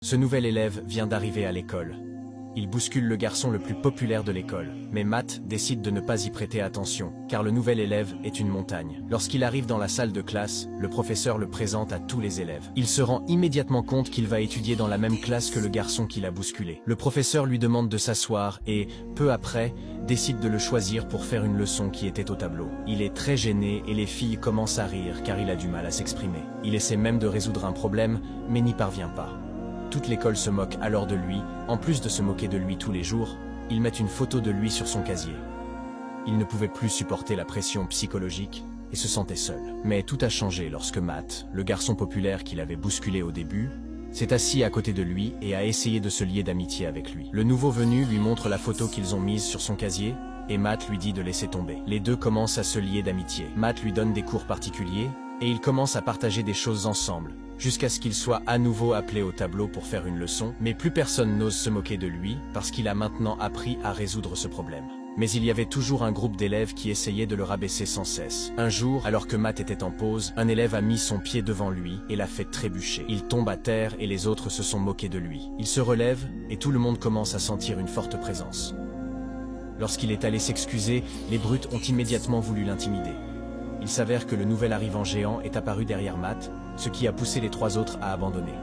Ce nouvel élève vient d'arriver à l'école. Il bouscule le garçon le plus populaire de l'école. Mais Matt décide de ne pas y prêter attention, car le nouvel élève est une montagne. Lorsqu'il arrive dans la salle de classe, le professeur le présente à tous les élèves. Il se rend immédiatement compte qu'il va étudier dans la même classe que le garçon qui l'a bousculé. Le professeur lui demande de s'asseoir et, peu après, décide de le choisir pour faire une leçon qui était au tableau. Il est très gêné et les filles commencent à rire car il a du mal à s'exprimer. Il essaie même de résoudre un problème, mais n'y parvient pas. Toute l'école se moque alors de lui. En plus de se moquer de lui tous les jours, ils mettent une photo de lui sur son casier. Il ne pouvait plus supporter la pression psychologique et se sentait seul. Mais tout a changé lorsque Matt, le garçon populaire qu'il avait bousculé au début, s'est assis à côté de lui et a essayé de se lier d'amitié avec lui. Le nouveau venu lui montre la photo qu'ils ont mise sur son casier et Matt lui dit de laisser tomber. Les deux commencent à se lier d'amitié. Matt lui donne des cours particuliers et ils commencent à partager des choses ensemble, jusqu'à ce qu'il soit à nouveau appelé au tableau pour faire une leçon, mais plus personne n'ose se moquer de lui parce qu'il a maintenant appris à résoudre ce problème. Mais il y avait toujours un groupe d'élèves qui essayaient de le rabaisser sans cesse. Un jour, alors que Matt était en pause, un élève a mis son pied devant lui et l'a fait trébucher. Il tombe à terre et les autres se sont moqués de lui. Il se relève et tout le monde commence à sentir une forte présence. Lorsqu'il est allé s'excuser, les brutes ont immédiatement voulu l'intimider. Il s'avère que le nouvel arrivant géant est apparu derrière Matt, ce qui a poussé les trois autres à abandonner.